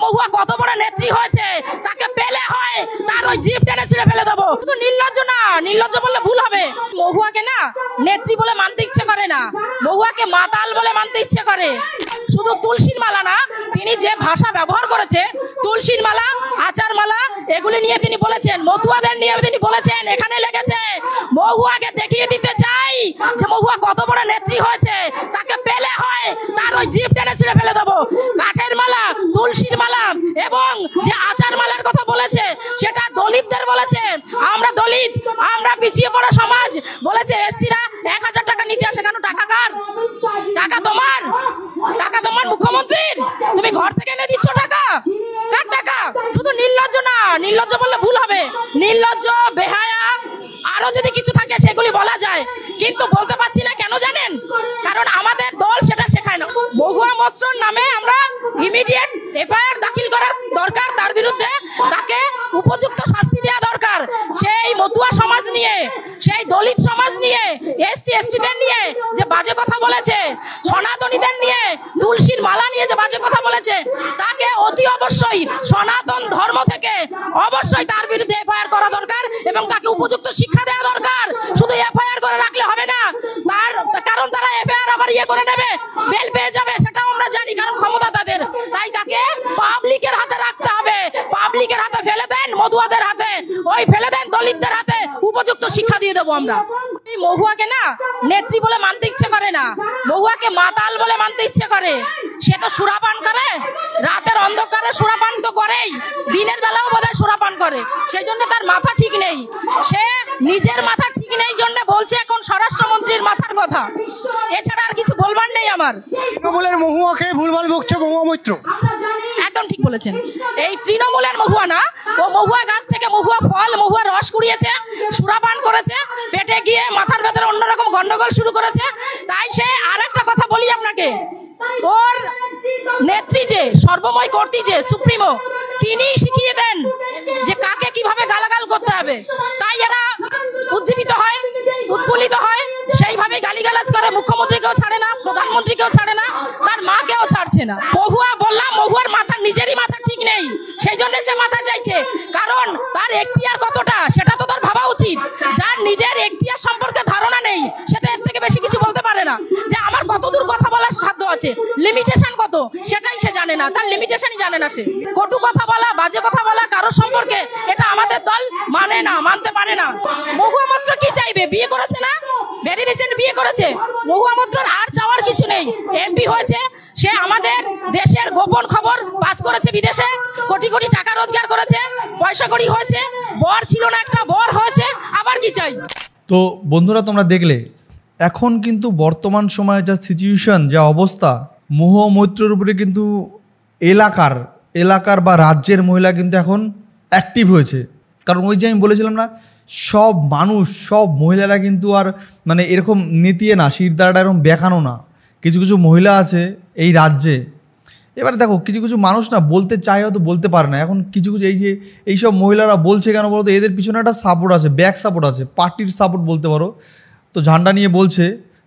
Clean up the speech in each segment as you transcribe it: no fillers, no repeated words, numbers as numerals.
মহুয়া কত বড় নেত্রী হয়েছে, তাকে পেলে হয় তার ওই জিভ টেনে ছিঁড়ে ফেলে দেবো। শুধু নির্লজ্জ না, নির্লজ্জ বললে ভুল হবে। মহুয়াকে না নেত্রী বলে মানতে ইচ্ছে করে না, মহুয়াকে মাতাল বলে মানতে ইচ্ছে করে। শুধু তুলসীর মালা না, তিনি যে ভাষা ব্যবহার করেছে, তুলসীর মালা, আচার মালা, এগুলি নিয়ে তিনি বলেছেন, মতুয়াদের নিয়ে তিনি বলেছেন, এখানে লেগেছে। মহুয়াকে দেখিয়ে দিতে চাই যে মহুয়া কত বড় নেত্রী হয়েছে, তাকে পেলে হয় তার ওই জিভ টেনে ছিঁড়ে ফেলে দেবো। কাঠের মালা, তুলসীর মালা এবং যে আচার মালার কথা বলেছে সেটা দলিতদের বলেছে। আমরা দলিত, আমরা পিছিয়ে পড়া সমাজ। বলেছে এসসিরা 1000 টাকা নিতে আসে, কেন? টাকা কার? টাকা তোমার? টাকা তোমার মুখ্যমন্ত্রীর? তুমি ঘর থেকে এনে দিচ্ছ টাকা? কার টাকা? শুধু নির্লজ্জ না, নির্লজ্জ বললে ভুল হবে। নির্লজ্জ, বেহায়া, আরো যদি কিছু থাকে সেগুলি বলা যায়, কিন্তু বলতে পারছি না। কেন জানেন? কারণ আমাদের দল সেটা শেখায় না। মহুয়া মৈত্রর নামে আমরা ইমিডিয়েট এফআইআর দাখিল করার দরকার, তার বিরুদ্ধে তাকে উপযুক্ত শাস্তি দেওয়া দরকার। সেই মতুয়া সমাজ নিয়ে, সেই দলিত সমাজ নিয়ে, এসসি এসটিদের নিয়ে যে বাজে কথা বলেছে, সনাতনীদের নিয়ে, তুলসীর মালা নিয়ে যে বাজে কথা বলেছে, তাকে অতি অবশ্যই সনাতন ধর্ম থেকে অবশ্যই তার বিরুদ্ধে এফআইআর করা দরকার এবং তাকে উপযুক্ত শিক্ষা দেওয়া দরকার। শুধু এফআইআর করে রাখলে হবে না, কারণ তারা এফআইআর আবার করে নেবে, বেল পেয়ে যাবে, সেটাও আমরা জানি, কারণ ক্ষমতা তাদের। তাই তাকে পাবলিকের হাতে রাখতে হবে। পাবলিকের হাতে ফেলে দেন, মতুয়াদের হাতে, ওই ফেলে দেন দলিতদের হাতে, উপযুক্ত শিক্ষা দিয়ে দেবো আমরা। এই মহুয়াকে না নেত্রী বলে মানতে ইচ্ছে করে না, মহুয়াকে মাতাল বলে মানতে ইচ্ছে করে। সে তো সুরাপান করে, রাতের অন্ধকারে সুরাপান তো করেই, দিনের বেলাও বোধহয় সুরাপান করে, সেই জন্য তার মাথা ঠিক নেই। সে নিজের মাথা ঠিক নেই জন্য বলছে এখন স্বরাষ্ট্রমন্ত্রীর মাথার কথা, এছাড়া আর কিছু বলবার নেই আমার। তৃণমূলের মহুয়াকে ভুলভাল বকছে মহুয়া মৈত্র। একদম ঠিক বলেছেন। এই তৃণমূলের মহুয়া না, ও মহুয়া গাছ থেকে মহুয়া ফল, মহুয়া রস কুড়িয়েছে, সুরাপান করেছে, পেটে গিয়ে মাথার ভেতরে অন্যরকম গন্ডগোল শুরু করেছে। তাই সে আর একটা কথা বলি আপনাকে, ওর নেত্রী যে সর্বময় কর্ত্রী যে সুপ্রিমো, তিনি শিখিয়ে দেন যে কাকে কিভাবে গালাগাল করতে হবে। তাই এরা উজ্জীবিত হয়, উৎফুল্লিত হয়, সেইভাবে গালিগালাজ করে। মুখ্যমন্ত্রীকেও ছাড়ে না, প্রধানমন্ত্রীকেও ছাড়ে না, তার মাকেও ছাড়ছে না। মহুয়া বললাম, মহুয়ার মাথা, নিজেরই মাথা ঠিক নেই, সেই জন্য সে মাথা চাইছে। কারণ তার এখতিয়ার কতটা সেটা তো তার ভাবা উচিত। যার নিজের এখতিয়ার সম্পর্কে ধারণা নেই, সে তো এর থেকে বেশি কিছু বলতে পারে না যে আমার কতদূর কথা বলার সাধ্য আছে, লিমিটেশন কত সেটাই সে জানে না, তার লিমিটেশনই জানে না। সে কটু কথা বলা, বাজে কথা বলা কারো সম্পর্কে, এটা আমাদের দল মানে না, মানতে পারে না। মহুয়া মৈত্র কি চাইবে? বিয়ে করেছে না, ভেরি রিসেন্ট বিয়ে করেছে। মহুয়া মৈত্রর আর চাওয়ার কিছু নেই। এমপি হয়েছে, সে আমাদের দেশের গোপন খবর পাস করেছে বিদেশে, কোটি কোটি টাকা রোজগার করেছে, পয়সা কড়ি হয়েছে, বর ছিল না একটা, বর হয়েছে, আবার কি চাই? তো বন্ধুরা, তোমরা দেখলে এখন কিন্তু বর্তমান সময়ে যা সিচুয়েশন, যা অবস্থা, মহুয়া মৈত্রের উপরে কিন্তু এলাকার বা রাজ্যের মহিলা কিন্তু এখন অ্যাক্টিভ হয়েছে। কারণ ওই যে আমি বলেছিলাম না, সব মানুষ, সব মহিলারা কিন্তু আর মানে এরকম নেতিয়ে না, শিরদাঁড়াটা এরকম বেঁকানো না। কিছু কিছু মহিলা আছে এই রাজ্যে। এবার দেখো, কিছু কিছু মানুষ না বলতে চায়, হয়তো বলতে পারে না। এখন কিছু কিছু এইসব মহিলারা বলছে কেন বলতো, এদের পিছনে একটা সাপোর্ট আছে, ব্যাক সাপোর্ট আছে, পার্টির সাপোর্ট বলতে পারো। তো ঝান্ডা নিয়ে বলছে,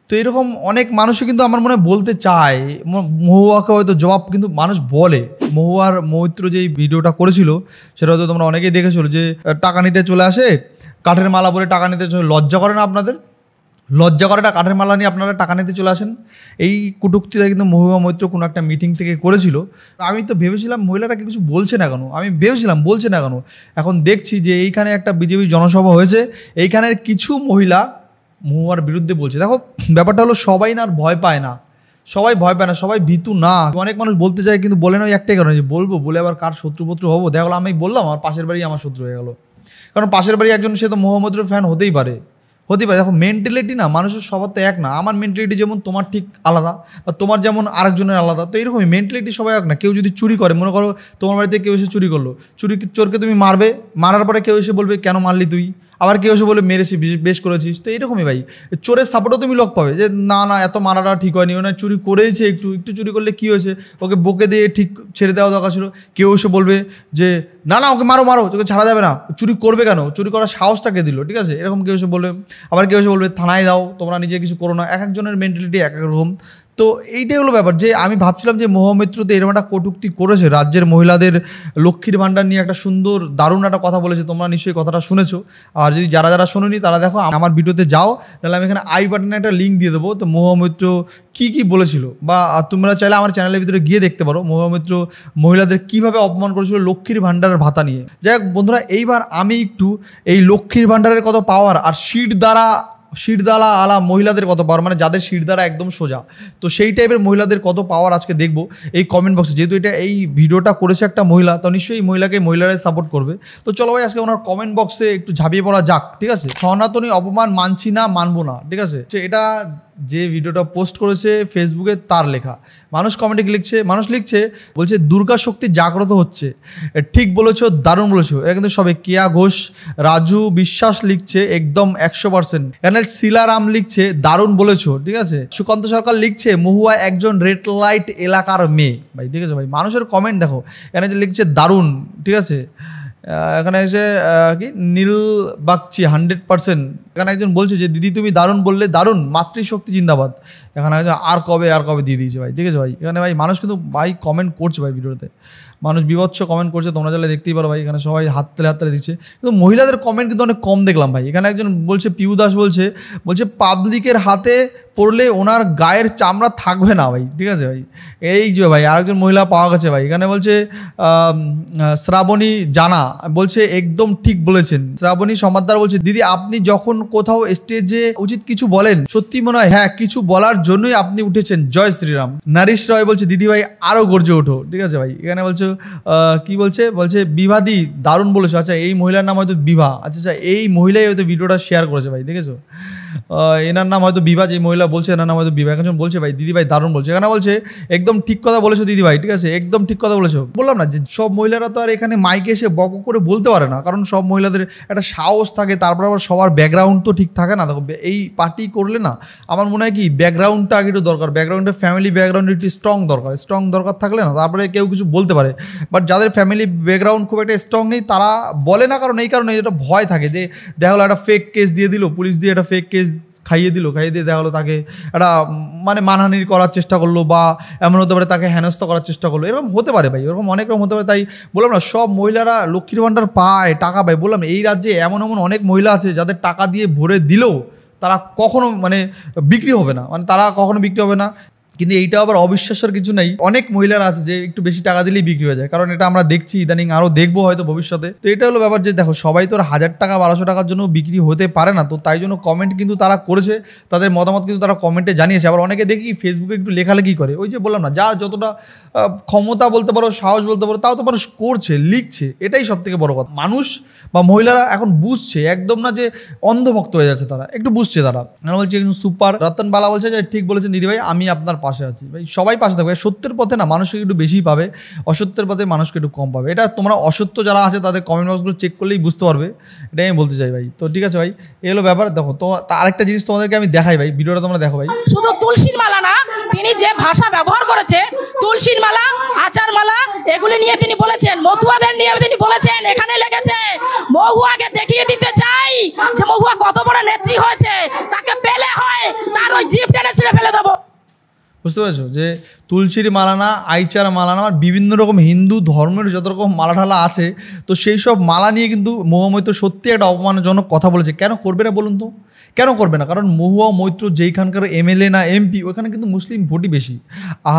তো এরকম অনেক মানুষই কিন্তু আমার মনে হয় বলতে চায়। মহুয়াকে হয়তো জবাব কিন্তু মানুষ বলে। মহুয়ার মৈত্র যেই ভিডিওটা করেছিল সেটা হয়তো তোমরা অনেকেই দেখেছিল, যে টাকা নিতে চলে আসে, কাঠের মালা পরে টাকা নিতে চলে। লজ্জা করে না আপনাদের? লজ্জা করে না? কাঠের মালা নিয়ে আপনারা টাকা নিতে চলে আসেন। এই কটূক্তিটা কিন্তু মহুয়া মৈত্র কোনো একটা মিটিং থেকে করেছিল। আমি তো ভেবেছিলাম মহিলারা কিছু বলছে না কেন, আমি ভেবেছিলাম বলছে না কেন। এখন দেখছি যে এইখানে একটা বিজেপি জনসভা হয়েছে, এইখানের কিছু মহিলা মহুয়ার বিরুদ্ধে বলছে। দেখো, ব্যাপারটা হলো সবাই না আর ভয় পায় না, সবাই ভয় পায় না, সবাই ভীতু না। অনেক মানুষ বলতে চায় কিন্তু বলে না, ওই একটাই কারণে যে বলবো, বলে আবার কার শত্রুপত্র হবো। দেখা গেলো আমি বললাম, আমার পাশের বাড়ি আমার শত্রু হয়ে গেলো। কারণ পাশের বাড়ি একজন, সে তো মহুয়া মৈত্রের ফ্যান হতেই পারে। দেখো, মেন্টালিটি না মানুষের সবার তো এক না। আমার মেন্টালিটি যেমন তোমার ঠিক আলাদা, বা তোমার যেমন আরেকজনের আলাদা, তো এরকমই মেন্টালিটি সবাই এক না। কেউ যদি চুরি করে, মনে করো তোমার বাড়িতে কেউ এসে চুরি করলো, চোরকে তুমি মারবে, মারার পরে কেউ এসে বলবে কেন মারলি তুই, আবার কেউ এসে বলে মেরেছি, বেশ করেছিস। তো এরকমই ভাই, চোরের সাপোর্টও তুমি লোক পাবে যে না না এত মারাটা ঠিক হয়নি, ওনার চুরি করেছে, একটু চুরি করলে কী হয়েছে, ওকে বকে দিয়ে ঠিক ছেড়ে দেওয়া দরকার ছিল। কেউ এসে বলবে যে না না ওকে মারো, তোকে ছাড়া যাবে না, চুরি করবে কেন, চুরি করার সাহসটাকে দিল, ঠিক আছে, এরকম কেউ এসে বলবে। আবার কেউ এসে বলবে থানায় দাও, তোমরা নিজে কিছু করো না। এক একজনের মেন্টালিটি এক এক রকম। তো এইটাই হলো ব্যাপার যে আমি ভাবছিলাম যে মহামৈত্রতে এরকম একটা কটূক্তি করেছে, রাজ্যের মহিলাদের লক্ষ্মীর ভাণ্ডার নিয়ে একটা সুন্দর দারুণ একটা কথা বলেছে, তোমরা নিশ্চয়ই কথাটা শুনেছো। আর যদি যারা যারা শোনোনি তারা দেখো আমার ভিডিওতে যাও, তাহলে আমি এখানে আই বাটনে একটা লিঙ্ক দিয়ে দেবো। তো মহামৈত্র কী বলেছিল, বা তোমরা চাইলে আমার চ্যানেলের ভিতরে গিয়ে দেখতে পারো মহামৈত্র মহিলাদের কীভাবে অপমান করেছিল লক্ষ্মীর ভাণ্ডারের ভাতা নিয়ে। যাই হোক বন্ধুরা, এইবার আমি একটু এই লক্ষ্মীর ভাণ্ডারের কত পাওয়ার আর শিরদালা আলা মহিলাদের কত পাওয়ার, মানে যাদের শিরদারা একদম সোজা, তো সেই টাইপের মহিলাদের কত পাওয়ার আজকে দেখবো এই কমেন্ট বক্সে। যেহেতু এই ভিডিওটা করেছে একটা মহিলা, তো নিশ্চয়ই এই মহিলাকে মহিলারাই সাপোর্ট করবে। তো চলো ভাই আজকে ওনার কমেন্ট বক্সে একটু ঝাঁপিয়ে পড়া যাক, ঠিক আছে। সনাতনী অপমান মানছি না, মানবো না, ঠিক আছে। এটা যে ভিডিওটা পোস্ট করেছে ফেসবুকে তার লেখা। মানুষ কমেন্টে লিখছে বলছে দুর্গা শক্তি জাগ্রত হচ্ছে, ঠিক বলেছো, দারুণ বলেছো। এরা কিন্তু সবে কেয়া ঘোষ, রাজু বিশ্বাস লিখছে একদম 100%। এখানে শিলারাম লিখছে দারুণ বলেছো, ঠিক আছে। সুকান্ত সরকার লিখছে মহুয়া একজন রেড লাইট এলাকার মেয়ে। ভাই দেখেছো ভাই মানুষের কমেন্ট দেখো, এখানে যে লিখছে দারুণ, ঠিক আছে। এখানে এসে কি নীল বাগচি 100%। এখানে একজন বলছে যে দিদি তুমি দারুণ বললে, দারুণ, মাতৃশক্তি জিন্দাবাদ। এখানে আর কবে দিয়ে দিয়েছে ভাই, ঠিক আছে ভাই। এখানে ভাই মানুষ কিন্তু ভাই কমেন্ট করছে ভাই, ভিডিওতে মানুষ বিভৎস কমেন্ট করছে, তোমরা চাইলে দেখতেই পারো ভাই। এখানে সবাই হাত তালে দিচ্ছে, কিন্তু মহিলাদের কমেন্ট কিন্তু অনেক কম দেখলাম ভাই। এখানে একজন বলছে পিউ দাস বলছে পাবলিকের হাতে পড়লে ওনার গায়ের চামড়া থাকবে না ভাই, ঠিক আছে ভাই। এই যে ভাই আরেকজন মহিলা পাওয়া গেছে ভাই। এখানে বলছে শ্রাবণী জানা বলছে একদম ঠিক বলেছেন। শ্রাবণী সমাদ্দার বলছে দিদি আপনি যখন কোথাও স্টেজে উচিত কিছু বলেন, সত্যি মনে হয় হ্যাঁ কিছু বলার জন্যই আপনি উঠেছেন, জয় শ্রীরাম। নারিশ রয় বলছে দিদি ভাই আরও গর্জে ওঠো, ঠিক আছে ভাই। এখানে বলছে কি বলছে বিভাদি দারুণ বলেছো। আচ্ছা এই মহিলার নাম হয়তো বিভা, আচ্ছা এই মহিলাই হয়তো ভিডিওটা শেয়ার করেছে ভাই, দেখেছো। এনার নাম হয়তো বিভা, যে মহিলা বলছে এনার নাম হয়তো বিভা। এখন বলছে ভাই দিদি ভাই দারুণ বলছে। এখানে বলছে একদম ঠিক কথা বলেছো দিদি ভাই, ঠিক আছে, একদম ঠিক কথা বলেছো। বললাম না যে সব মহিলারা তো আর এখানে মাইকে এসে বক করে বলতে পারে না, কারণ সব মহিলাদের একটা সাহস থাকে, তারপর আবার সবার ব্যাকগ্রাউন্ড তো ঠিক থাকে না। দেখো এই পার্টি করলে না আমার মনে হয় কি ব্যাকগ্রাউন্ডটা আগে একটু দরকার, ব্যাকগ্রাউন্ডের ফ্যামিলি ব্যাকগ্রাউন্ড একটু স্ট্রং দরকার থাকলে না তারপরে কেউ কিছু বলতে পারে। বাট যাদের ফ্যামিলি ব্যাকগ্রাউন্ড খুব একটা স্ট্রং নেই তারা বলে না, কারণ এই কারণে এটা ভয় থাকে যে দেখা হলো একটা ফেক কেস দিয়ে দিল, পুলিশ দিয়ে একটা ফেক কেস খাইয়ে দিয়ে দেখা হলো তাকে একটা মানে মানহানির করার চেষ্টা করলো, বা এমন হতে পারে তাকে হেনস্থা করার চেষ্টা করলো, এরকম হতে পারে ভাই, এরকম অনেক রকম হতে পারে। তাই বললাম না সব মহিলারা লক্ষ্মীর ভাণ্ডার পায়, টাকা পায়। বললাম এই রাজ্যে এমন অনেক মহিলা আছে যাদের টাকা দিয়ে ভরে দিলেও তারা কখনো মানে বিক্রি হবে না, মানে তারা কখনো বিক্রি হবে না। কিন্তু এইটা আবার অবিশ্বাসের কিছু নেই, অনেক মহিলারা আছে যে একটু বেশি টাকা দিলেই বিক্রি হয়ে যায়, কারণ এটা আমরা দেখছি ইদানিং, আরও দেখবো হয়তো ভবিষ্যতে। তো এটা হলো ব্যাপার যে দেখো সবাই তো 1000 টাকা 1200 টাকার জন্য বিক্রি হতে পারে না। তো তাই জন্য কমেন্ট কিন্তু তারা করেছে, তাদের মতামত কিন্তু তারা কমেন্টে জানিয়েছে। আবার অনেকে দেখি ফেসবুকে একটু লেখালেখি করে, ওই যে বললাম না যার যতটা ক্ষমতা বলতে পারো, সাহস বলতে পারো, তাও তো মানুষ করছে, লিখছে, এটাই সব থেকে বড় কথা। মানুষ বা মহিলারা এখন বুঝছে, একদম না যে অন্ধভক্ত হয়ে যাচ্ছে, তারা একটু বুঝছে। তারা বলছে সুপার রতন বালা বলছে যে ঠিক বলেছেন দিদিভাই, আমি আপনার পাশে আছি। ভাই সবাই পাশে থাকবে, সত্যের পথে না মানুষকে একটু বেশি পাবে, অসত্যের পথে মানুষকে একটু কম পাবে। এটা তোমরা অসত্য যারা আছে তাদের কমেন্ট বক্সগুলো চেক করলেই বুঝতে পারবে, এটাই আমি বলতে চাই ভাই। তো ঠিক আছে ভাই, এই হলো ব্যাপার। দেখো তো আরেকটা জিনিস তোমাদেরকে আমি দেখাই ভাই, ভিডিওটা তোমরা দেখো ভাই। শুধু তুলসীর মালা না, তিনি যে ভাষা ব্যবহার করেছে, তুলসীর মালা, আচার মালা, এগুলি নিয়ে তিনি বলেছেন, মতুয়াদের নিয়ে তিনি বলেছেন, এখানে লেগেছে মহুয়াকে দেখিয়ে দিতে চাই যে মহুয়া কত বড় নেত্রী হয়েছে, তাকে পেলে হয় তার ওই জিভ টেনে ছিঁড়ে ফেলে দেবো। বুঝতে পেরেছো যে তুলসীর মালা না, আইচার মালা না, বিভিন্ন রকম হিন্দু ধর্মের যত রকম মালা ঢালা আছে, তো সেই সব মালা নিয়ে কিন্তু মহুয়া মৈত্র সত্যি একটা অপমানজনক কথা বলেছে। কেন করবে না বলুন তো, কেন করবে না? কারণ মহুয়া মৈত্র যেইখানকার এমএলএ না এমপি, ওখানে কিন্তু মুসলিম ভোটই বেশি।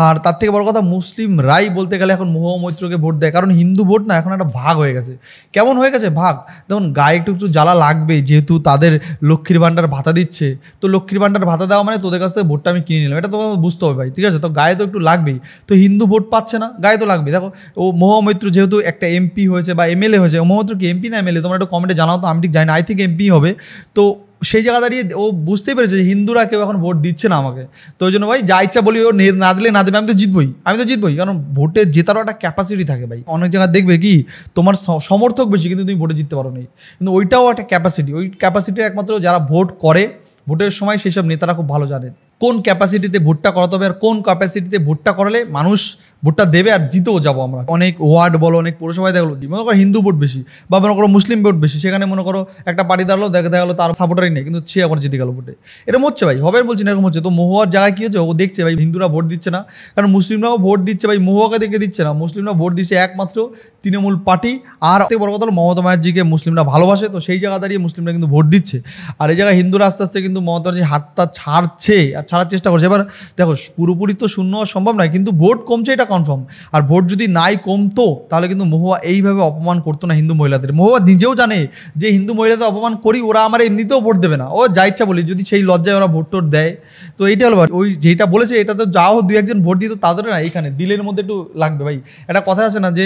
আর তার থেকে বড় কথা মুসলিমরাই বলতে গেলে এখন মহুয়া মৈত্রকে ভোট দেয়, কারণ হিন্দু ভোট না এখন একটা ভাগ হয়ে গেছে। কেমন হয়ে গেছে ভাগ? দেখুন গায়ে একটু জ্বালা লাগবে, যেহেতু তাদের লক্ষ্মীর ভাণ্ডার ভাতা দিচ্ছে, তো লক্ষ্মীর ভাণ্ডার ভাতা দেওয়া মানে তোদের কাছ থেকে ভোটটা আমি কিনে নিলাম, এটা তো বুঝতে হবে ভাই, ঠিক আছে। তো গায়ে তো একটু লাগবেই, তো হিন্দু ভোট পাচ্ছে না, গায়ে তো লাগবে। দেখো ও মহুয়া মৈত্র যেহেতু একটা এমপি হয়েছে বা এমএলএ হয়েছে, মহুয়া মৈত্র কি এমপি না এমএলএ তোমরা একটু কমেন্টে জানাও তো, আমি ঠিক জানি না, আই থিঙ্ক এমপি হবে। তো সেই জায়গা দাঁড়িয়ে ও বুঝতেই পেরেছে যে হিন্দুরা কেউ এখন ভোট দিচ্ছে না আমাকে, তো ওই জন্য ভাই যা ইচ্ছা বলি, ও না দিলে না দেবে, আমি তো জিতবই, কারণ ভোটে জেতারও একটা ক্যাপাসিটি থাকে ভাই। অনেক জায়গায় দেখবে কি তোমার সমর্থক বেশি কিন্তু তুমি ভোটে জিততে পারো না, কিন্তু ওইটাও একটা ক্যাপাসিটি, ওই ক্যাপাসিটি একমাত্র যারা ভোট করে ভোটের সময় সেই সব নেতারা খুব ভালো জানেন। কোন ক্যাপাসিটিতে ভোটটা করাতে হবে আর কোন ক্যাপাসিটিতে ভোটটা করালে মানুষ ভোটটা দেবে আর জিতেও যাবো আমরা। অনেক ওয়ার্ড বলো, অনেক পৌরসভায় দেখলো মনে করো হিন্দু ভোট বেশি বা মনে করো মুসলিম ভোট বেশি, সেখানে মনে করো একটা পার্টি দাঁড়ালো, দেখা গেলো তার সাপোর্টারই নেই, কিন্তু সে আবার জিতে গেল ভোটে। এরকম হচ্ছে ভাই, হবে বলছি না, এরকম হচ্ছে। তো মহুয়ার জায়গায় কী হচ্ছে, ও দেখছে ভাই হিন্দুরা ভোট দিচ্ছে না, কারণ মুসলিমরাও ভোট দিচ্ছে ভাই, মহুয়াকে দেখে দিচ্ছে না, মুসলিমরা ভোট দিচ্ছে একমাত্র তৃণমূল পার্টি। আর বড় কথা হলো মমতা ব্যানার্জিকে মুসলিমরা ভালোবাসে, তো সেই জায়গা দাঁড়িয়ে মুসলিমরা কিন্তু ভোট দিচ্ছে। আর এই জায়গায় হিন্দুরা আস্তে আস্তে কিন্তু মমতা ব্যানার্জি হাতটা ছাড়ছে আর ছাড়ার চেষ্টা করছে। এবার দেখো পুরোপুরি তো শূন্য হওয়া সম্ভব নয়, কিন্তু ভোট কমছে এটা কনফার্ম। আর ভোট যদি নাই কমতো তাহলে কিন্তু মহুয়া এইভাবে অপমান করতো না হিন্দু মহিলাদের। মহুয়া নিজেও জানে যে হিন্দু মহিলাদের অপমান করি, ওরা আমার এমনিতেও ভোট দেবে না, ও যা ইচ্ছা বলি, যদি সেই লজ্জায় ওরা ভোট টোট দেয়। তো এইটা হলো ওই যেটা বলেছে, এটা তো যাও দু একজন ভোট দিত তাদের না এইখানে দিলের মধ্যে একটু লাগবে ভাই। একটা কথা আছে না যে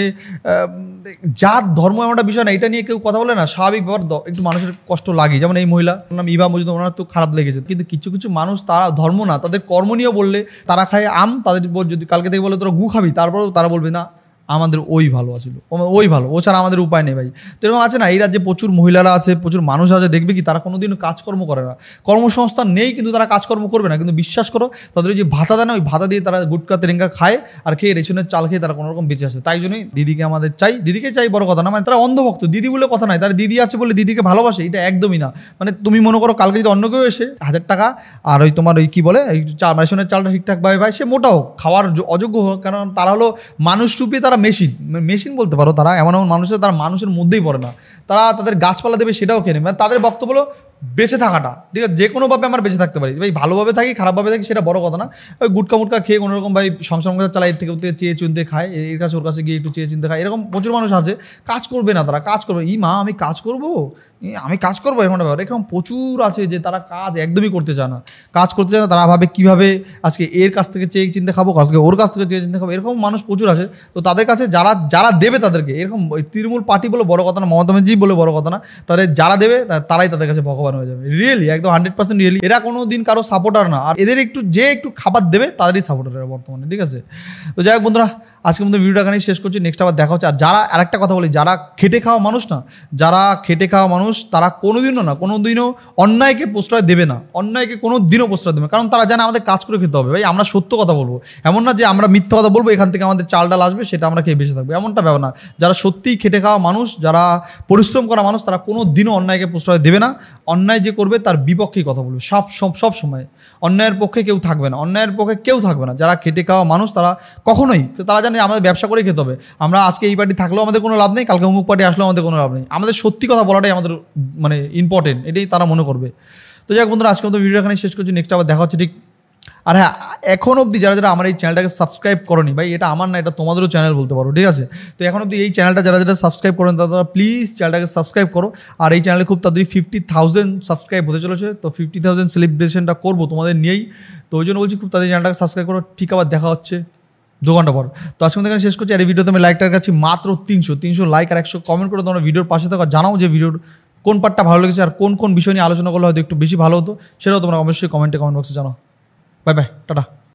জাত ধর্ম এমন একটা বিষয় না, এটা নিয়ে কেউ কথা বলে না, স্বাভাবিক ব্যাপার একটু মানুষের কষ্ট লাগে। যেমন এই মহিলা নাম ইভা মজুমদার, ওনার তো খারাপ লেগেছে, কিন্তু কিছু কিছু মানুষ তারা ধর্ম না, তাদের কর্ম নিয়েও বললে তারা খায় আম, তাদের যদি কালকে থেকে বলে তোরা গু খাবি, তারপরেও তারা বলবে না আমাদের ওই ভালো আছিল, ওই ভালো, ও ছাড়া আমাদের উপায় নেই ভাই। তো এরকম আছে না, এই রাজ্যে প্রচুর মহিলারা আছে, প্রচুর মানুষ আছে, দেখবে কি তারা কোনোদিনও কাজকর্ম করে না, কর্মসংস্থান নেই কিন্তু তারা কাজকর্ম করবে না, কিন্তু বিশ্বাস করো তাদের যে ভাতা দেয় না, ওই ভাতা দিয়ে তারা গুটকা তেরেঙ্গা খায় আর খেয়ে রেশনের চাল খেয়ে তারা কোনোরকম বেঁচে আসে। তাই জন্যই দিদিকে আমাদের চাই, দিদিকে চাই বড় কথা না, মানে তারা অন্ধভক্ত, দিদি বলে কথা নাই, তারা দিদি আছে বলে দিদিকে ভালোবাসে, এটা একদমই না। মানে তুমি মনে করো কালকে যদি অন্য কেউ এসে 1000 টাকা আর ওই তোমার ওই কী বলে এই রেশনের চালটা ঠিকঠাকভাবে ভাই, সে মোটাও খাওয়ার অযোগ্য হোক, কারণ তারা হলো মানুষ রূপে তারা মেশিন বলতে পারো, তারা এমন এমন মানুষের, তারা মানুষের মধ্যেই পড়ে না, তারা তাদের গাছপালা দেবে সেটাও খেয়ে নেবে। মানে তাদের বক্তব্য হলো বেঁচে থাকাটা, ঠিক আছে, যে কোনোভাবে আমরা বেঁচে থাকতে পারি ভাই, ভালোভাবে থাকি খারাপভাবে থাকি সেটা বড় কথা না। ওই গুটকা মুটকা খেয়ে কোনোরকম ভাই সংসার চালায়, এর থেকে চেয়ে চিনতে খায়, এর কাছে ওর কাছে গিয়ে একটু চেয়ে চিনতে খায়, এরকম প্রচুর মানুষ আছে। কাজ করবে না তারা, কাজ করবে মা আমি কাজ করবো এরকম ব্যাপার, এরকম প্রচুর আছে যে তারা কাজ একদমই করতে চায় না, কাজ করতে চায় না, তারা ভাবে কীভাবে আজকে এর কাছ থেকে চেয়ে চিনতে খাবো, কালকে ওর কাছ থেকে চেয়ে চিনতে খাবো, এরকম মানুষ প্রচুর আছে। তো তাদের কাছে যারা দেবে তাদেরকে, এরকম ওই তৃণমূল পার্টি বলে বড় কথা না, মমতা ব্যানার্জি বলে বড় কথা না, তাদের যারা দেবে তারাই তাদের কাছে ভগবান হয়ে যাবে, রিয়েলি একদম 100% রিয়েলি। এরা কোনো দিন কারো সাপোর্টার না, আর এদের একটু খাবার দেবে তাদেরই সাপোর্টার বর্তমানে, ঠিক আছে। তো যাই হোক বন্ধুরা, আজকে মধ্যে ভিডিওটা এখানেই শেষ করছি, নেক্সট আবার দেখা হচ্ছে। আর যারা আরেকটা কথা বলি, যারা খেটে খাওয়া মানুষ না, যারা খেটে খাওয়া মানুষ তারা কোনোদিনও অন্যায়কে প্রশ্রয় দেবে না, অন্যায়কে কোনোদিনও প্রশ্রয় দেবে না, কারণ তারা জানে আমাদের কাজ করে খেতে হবে ভাই, আমরা সত্য কথা বলবো, এমন না যে আমরা মিথ্যা কথা বলবো এখান থেকে আমাদের চাল ডাল আসবে সেটা আমরা খেয়ে বেঁচে থাকবো, এমনটা ব্যাপার না। যারা সত্যিই খেটে খাওয়া মানুষ, যারা পরিশ্রম করা মানুষ, তারা কোনোদিনও অন্যায়কে প্রশ্রয় দেবে না, অন্যায় যে করবে তার বিপক্ষেই কথা বলবে, সব সময় অন্যায়ের পক্ষে কেউ থাকবে না, অন্যায়ের পক্ষে কেউ থাকবে না। যারা খেটে খাওয়া মানুষ তারা কখনোই, তারা জানে আমাদের ব্যবসা করে খেতে হবে, আমরা আজকে এই পার্টি থাকলেও আমাদের কোনো লাভ নেই, কালকে অমুক পার্টি আসলেও আমাদের কোনো লাভ নেই, আমাদের সত্যি কথা বলাটাই আমাদের মানে ইম্পর্টেন্ট, এটাই তারা মনে করবে। তো যাই হোক বন্ধুরা, আজকে মতো ভিডিও এখানে শেষ করছি, নেক্সট আবার দেখা হচ্ছে, ঠিক। আর হ্যাঁ, এখন অবধি যারা আমার এই চ্যানেলটাকে সাবস্ক্রাইব করনি ভাই, এটা আমার না, এটা তোমাদেরও চ্যানেল বলতে পারো, ঠিক আছে। তো এখন অবধি এই চ্যানেলটা যারা সাবস্ক্রাইব করেন তারা প্লিজ চ্যানেলটাকে সাবস্ক্রাইব করো। আর এই চ্যানেলে খুব তাড়াতাড়ি 50,000 সাবস্ক্রাইব হতে চলেছে, তো 50,000 সেলিব্রেশনটা করবো তোমাদের নিয়েই, তো ওই জন্য বলছি খুব তাড়াতাড়ি চ্যানেলটাকে সাবস্ক্রাইব করো, ঠিক আবার দেখা হচ্ছে 2 ঘন্টা পর। তো আজকে এখানে শেষ করছি, আর এই ভিডিওতে আমি লাইকটার কাছে মাত্র 300 লাইক আর 100 কমেন্ট করে তোমরা ভিডিওর পাশে থাকা, জানাও যে ভিডিওর কোন পার্টটা ভালো লেগেছে আর কোন বিষয় নিয়ে আলোচনা করলে হয়তো একটু বেশি ভালো হতো, সেটাও তোমরা অবশ্যই কমেন্ট বক্সে জানাও। Bye bye, tata.